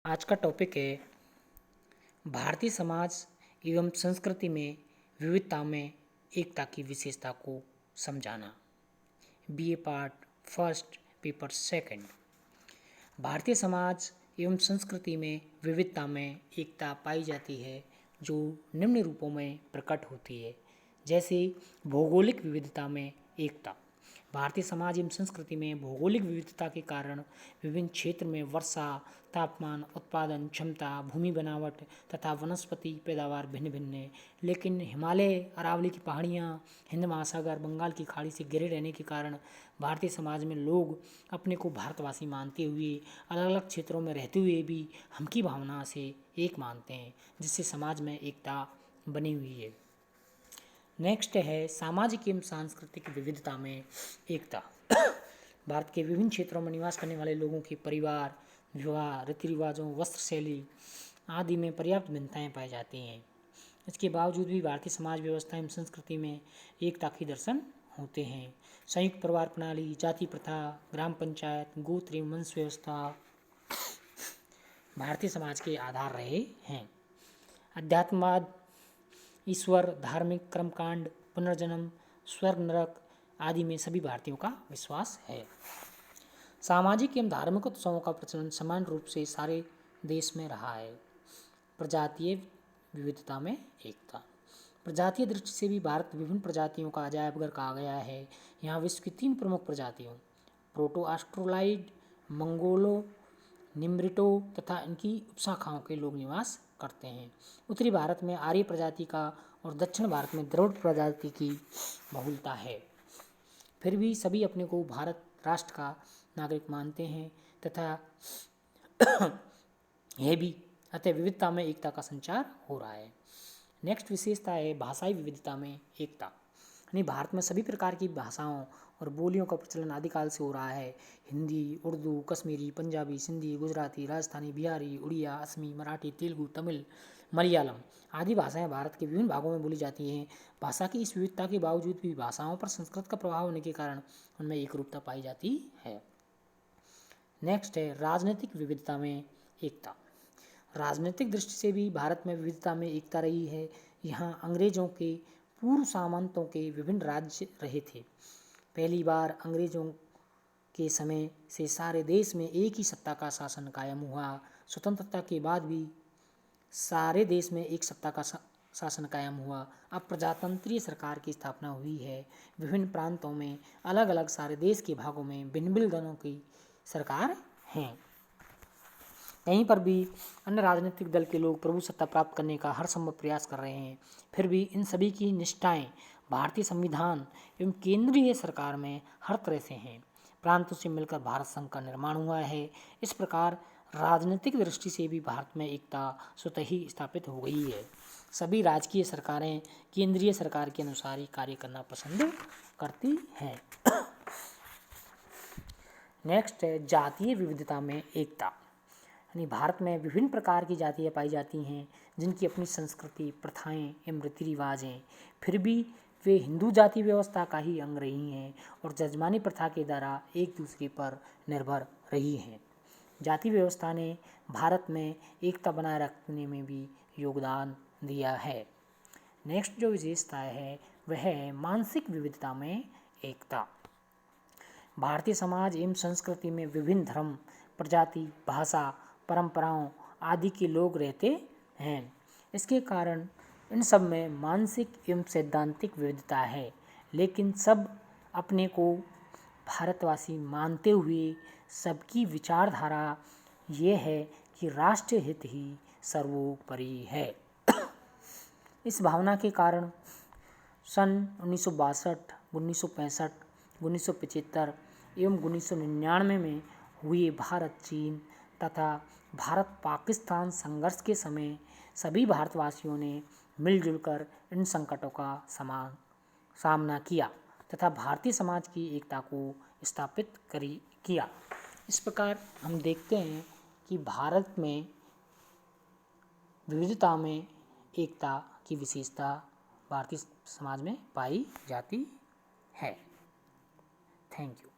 आज का टॉपिक है भारतीय समाज एवं संस्कृति में विविधता में एकता की विशेषता को समझाना। BA part first paper second. Bharatiya Samaj एवं संस्कृति में विविधता में एकता पाई जाती है जो निम्न रूपों में प्रकट होती है, जैसे भौगोलिक विविधता में एकता। भारतीय समाज एवं संस्कृति में भौगोलिक विविधता के कारण विभिन्न क्षेत्र में वर्षा, तापमान, उत्पादन क्षमता, भूमि बनावट तथा वनस्पति पैदावार भिन्न भिन्न है। लेकिन हिमालय, अरावली की पहाड़ियाँ, हिंद महासागर, बंगाल की खाड़ी से घिरे रहने के कारण भारतीय समाज में लोग अपने को भारतवासी मानते हुए अलग अलग क्षेत्रों में रहते हुए भी हम की भावना से एक मानते हैं, जिससे समाज में एकता बनी हुई है। नेक्स्ट है सामाजिक एवं सांस्कृतिक विविधता में एकता। भारत के विभिन्न क्षेत्रों में निवास करने वाले लोगों के परिवार, विवाह, रीति रिवाजों, वस्त्र शैली आदि में पर्याप्त भिन्नताएं पाई जाती हैं। इसके बावजूद भी भारतीय समाज व्यवस्था एवं संस्कृति में एकता के दर्शन होते हैं। संयुक्त परिवार प्रणाली, जाति प्रथा, ग्राम पंचायत, गोत्र एवं वंश व्यवस्था भारतीय समाज के आधार रहे हैं। अध्यात्मवाद, ईश्वर, धार्मिक कर्मकांड, पुनर्जन्म, स्वर्ग नरक आदि में सभी भारतीयों का विश्वास है। सामाजिक एवं धार्मिक उत्सवों का प्रचलन समान रूप से सारे देश में रहा है। प्रजातीय विविधता में एकता। प्रजातीय दृष्टि से भी भारत विभिन्न प्रजातियों का अजायब घर कहा गया है। यहाँ विश्व की 3 प्रमुख प्रजातियों प्रोटो ऑस्ट्रोलाइड, मंगोलो, निम्रिटो तथा इनकी उपशाखाओं के लोग निवास करते हैं। उत्तरी भारत में आर्य प्रजाति का और दक्षिण भारत में द्रविड़ प्रजाति की बहुलता है। फिर भी सभी अपने को भारत राष्ट्र का नागरिक मानते हैं तथा यह भी अतः विविधता में एकता का संचार हो रहा है। नेक्स्ट विशेषता है भाषाई विविधता में एकता। यानी भारत में सभी प्रकार की भाषाओं और बोलियों का प्रचलन आदिकाल से हो रहा है। हिंदी, उर्दू, कश्मीरी, पंजाबी, सिंधी, गुजराती, राजस्थानी, बिहारी, उड़िया, असमी, मराठी, तेलुगु, तमिल, मलयालम आदि भाषाएं भारत के विभिन्न भागों में बोली जाती हैं। भाषा की इस विविधता के बावजूद भी भाषाओं पर संस्कृत का प्रभाव होने के कारण उनमें एकरूपता पाई जाती है। नेक्स्ट है राजनीतिक विविधता में एकता। राजनीतिक दृष्टि से भी भारत में विविधता में एकता रही है। यहाँ अंग्रेजों के पूर्व सामंतों के विभिन्न राज्य रहे थे। पहली बार अंग्रेजों के समय से सारे देश में एक ही सत्ता का शासन कायम हुआ। स्वतंत्रता के बाद भी सारे देश में एक सत्ता का शासन कायम हुआ। अब प्रजातंत्रीय सरकार की स्थापना हुई है। विभिन्न प्रांतों में अलग अलग सारे देश के भागों में भिन्न भिन्न दलों की सरकार हैं। कहीं पर भी अन्य राजनीतिक दल के लोग प्रभु सत्ता प्राप्त करने का हर संभव प्रयास कर रहे हैं। फिर भी इन सभी की निष्ठाएं भारतीय संविधान एवं केंद्रीय सरकार में हर तरह से हैं। प्रांतों से मिलकर भारत संघ का निर्माण हुआ है। इस प्रकार राजनीतिक दृष्टि से भी भारत में एकता स्वतः ही स्थापित हो गई है। सभी राजकीय सरकारें केंद्रीय सरकार के अनुसार ही कार्य करना पसंद करती हैं। नेक्स्ट है जातीय विविधता में एकता। यानी भारत में विभिन्न प्रकार की जातियाँ पाई जाती हैं जिनकी अपनी संस्कृति, प्रथाएं एवं रीति रिवाज हैं। फिर भी वे हिंदू जाति व्यवस्था का ही अंग रही हैं और जजमानी प्रथा के द्वारा एक दूसरे पर निर्भर रही हैं। जाति व्यवस्था ने भारत में एकता बनाए रखने में भी योगदान दिया है। नेक्स्ट जो विशेषता है वह है मानसिक विविधता में एकता। भारतीय समाज एवं संस्कृति में विभिन्न धर्म, प्रजाति, भाषा, परंपराओं आदि के लोग रहते हैं। इसके कारण इन सब में मानसिक एवं सैद्धांतिक विविधता है, लेकिन सब अपने को भारतवासी मानते हुए सबकी विचारधारा ये है कि राष्ट्रीय हित ही सर्वोपरि है। इस भावना के कारण सन 1962, 1965, 1975 एवं 1999 में हुए भारत चीन तथा भारत पाकिस्तान संघर्ष के समय सभी भारतवासियों ने मिलजुल कर इन संकटों का सामना किया तथा भारतीय समाज की एकता को स्थापित किया। इस प्रकार हम देखते हैं कि भारत में विविधता में एकता की विशेषता भारतीय समाज में पाई जाती है। Thank you.